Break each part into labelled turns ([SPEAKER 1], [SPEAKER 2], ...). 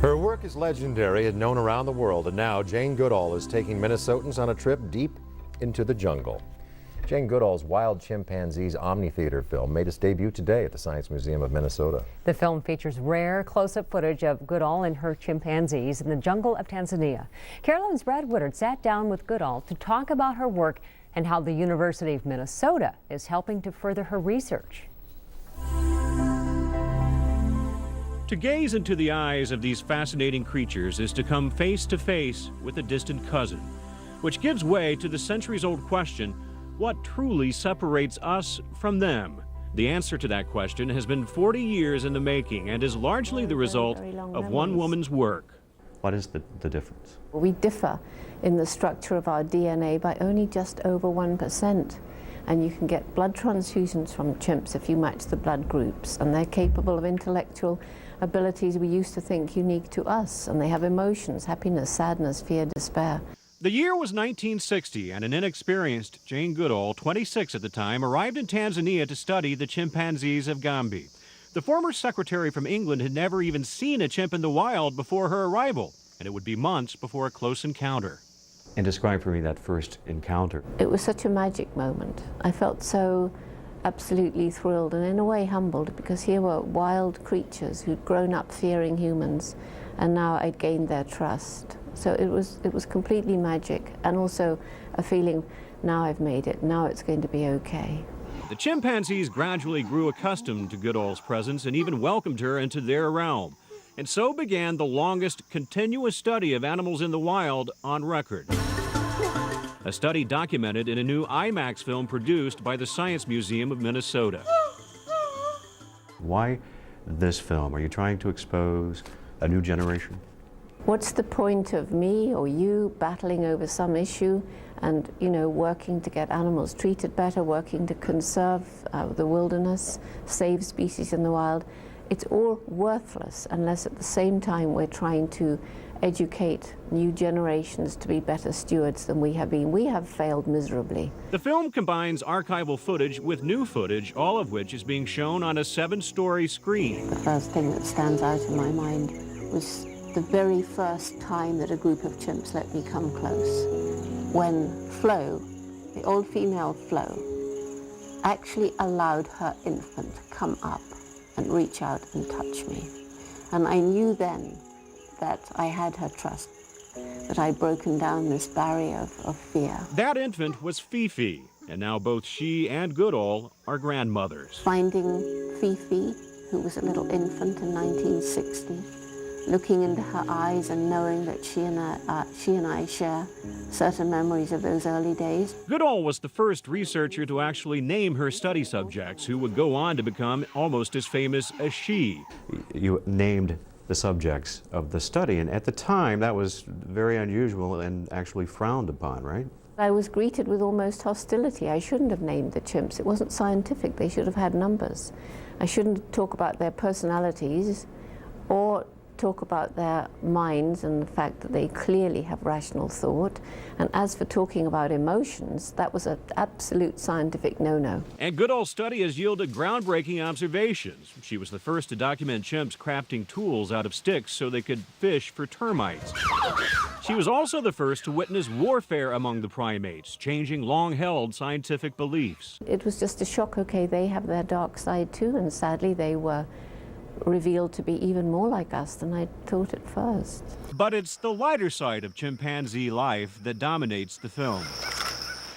[SPEAKER 1] Her work is legendary and known around the world, and now Jane Goodall is taking Minnesotans on a trip deep into the jungle. Jane Goodall's Wild Chimpanzees Omni-Theater film made its debut today at the Science Museum of Minnesota.
[SPEAKER 2] The film features rare close-up footage of Goodall and her chimpanzees in the jungle of Tanzania. Carolyn's Brad Woodard sat down with Goodall to talk about her work and how the University of Minnesota is helping to further her research.
[SPEAKER 3] To gaze into the eyes of these fascinating creatures is to come face to face with a distant cousin, which gives way to the centuries-old question, what truly separates us from them? The answer to that question has been 40 years in the making and is largely the result of one woman's work.
[SPEAKER 4] What is the difference?
[SPEAKER 5] We differ in the structure of our DNA by only just over 1%. And you can get blood transfusions from chimps if you match the blood groups, and they're capable of intellectual abilities we used to think unique to us, and they have emotions, happiness, sadness, fear, despair.
[SPEAKER 3] The year was 1960, and an inexperienced Jane Goodall, 26 at the time, arrived in Tanzania to study the chimpanzees of Gombe. The former secretary from England had never even seen a chimp in the wild before her arrival, and it would be months before a close encounter.
[SPEAKER 4] And describe for me that first encounter.
[SPEAKER 5] It was such a magic moment. I felt so absolutely thrilled and in a way humbled, because here were wild creatures who'd grown up fearing humans, and now I'd gained their trust. So it was completely magic, and also a feeling, now I've made it, now it's going to be okay.
[SPEAKER 3] The chimpanzees gradually grew accustomed to Goodall's presence and even welcomed her into their realm. And so began the longest continuous study of animals in the wild on record. A study documented in a new IMAX film produced by the Science Museum of Minnesota.
[SPEAKER 4] Why this film? Are you trying to expose a new generation?
[SPEAKER 5] What's the point of me or you battling over some issue and, working to get animals treated better, working to conserve the wilderness, save species in the wild? It's all worthless unless at the same time we're trying to educate new generations to be better stewards than we have been. We have failed miserably.
[SPEAKER 3] The film combines archival footage with new footage, all of which is being shown on a 7-story screen.
[SPEAKER 5] The first thing that stands out in my mind was the very first time that a group of chimps let me come close. When Flo, the old female Flo, actually allowed her infant to come up and reach out and touch me. And I knew then that I had her trust, that I'd broken down this barrier of fear.
[SPEAKER 3] That infant was Fifi, and now both she and Goodall are grandmothers.
[SPEAKER 5] Finding Fifi, who was a little infant in 1960, looking into her eyes and knowing that she and I share certain memories of those early days.
[SPEAKER 3] Goodall was the first researcher to actually name her study subjects, who would go on to become almost as famous as she.
[SPEAKER 4] You named the subjects of the study, and at the time that was very unusual and actually frowned upon, right?
[SPEAKER 5] I was greeted with almost hostility. I shouldn't have named the chimps. It wasn't scientific. They should have had numbers. I shouldn't talk about their personalities or talk about their minds and the fact that they clearly have rational thought. And as for talking about emotions, that was an absolute scientific no-no.
[SPEAKER 3] And Goodall's study has yielded groundbreaking observations. She was the first to document chimps crafting tools out of sticks so they could fish for termites. She was also the first to witness warfare among the primates, changing long-held scientific beliefs.
[SPEAKER 5] It was just a shock. Okay, they have their dark side too, and sadly they were revealed to be even more like us than I thought at first.
[SPEAKER 3] But it's the lighter side of chimpanzee life that dominates the film.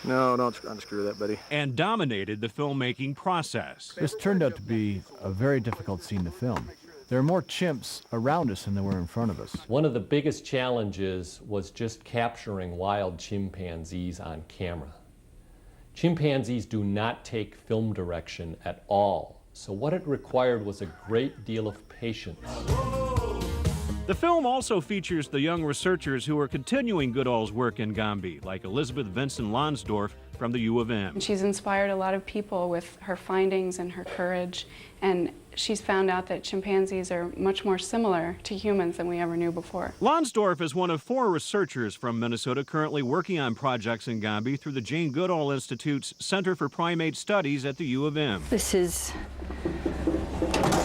[SPEAKER 6] No, don't unscrew that, buddy.
[SPEAKER 3] And dominated the filmmaking process.
[SPEAKER 7] This turned out to be a very difficult scene to film. There are more chimps around us than there were in front of us.
[SPEAKER 8] One of the biggest challenges was just capturing wild chimpanzees on camera. Chimpanzees do not take film direction at all. So what it required was a great deal of patience.
[SPEAKER 3] The film also features the young researchers who are continuing Goodall's work in Gombe, like Elizabeth Vincent Lonsdorf from the U of M.
[SPEAKER 9] She's inspired a lot of people with her findings and her courage, and she's found out that chimpanzees are much more similar to humans than we ever knew before.
[SPEAKER 3] Lonsdorf is one of 4 researchers from Minnesota currently working on projects in Gombe through the Jane Goodall Institute's Center for Primate Studies at the U of M.
[SPEAKER 5] This is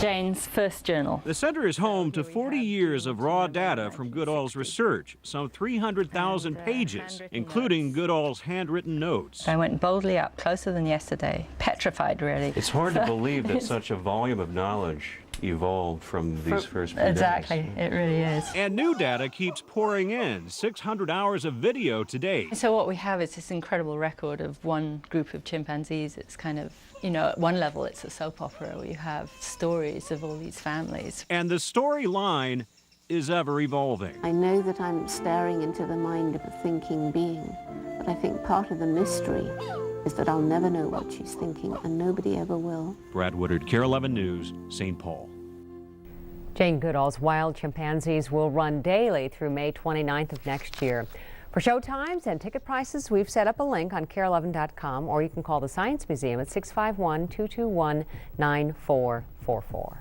[SPEAKER 10] Jane's first journal.
[SPEAKER 3] The center is home to 40 years of raw data from Goodall's research, some 300,000 pages, including Goodall's handwritten notes.
[SPEAKER 10] I went boldly up, closer than yesterday, petrified really.
[SPEAKER 4] It's hard to believe that such a volume of knowledge evolved from these first few days.
[SPEAKER 10] Exactly, it really is.
[SPEAKER 3] And new data keeps pouring in, 600 hours of video today.
[SPEAKER 10] So what we have is this incredible record of one group of chimpanzees. It's kind of, you know, at one level it's a soap opera where you have stories of all these families.
[SPEAKER 3] And the storyline is ever evolving.
[SPEAKER 5] I know that I'm staring into the mind of a thinking being, but I think part of the mystery is that I'll never know what she's thinking, and nobody ever will.
[SPEAKER 3] Brad Woodard, KARE 11 News, St. Paul.
[SPEAKER 2] Jane Goodall's Wild Chimpanzees will run daily through May 29th of next year. For show times and ticket prices, we've set up a link on KARE11.com, or you can call the Science Museum at 651-221-9444.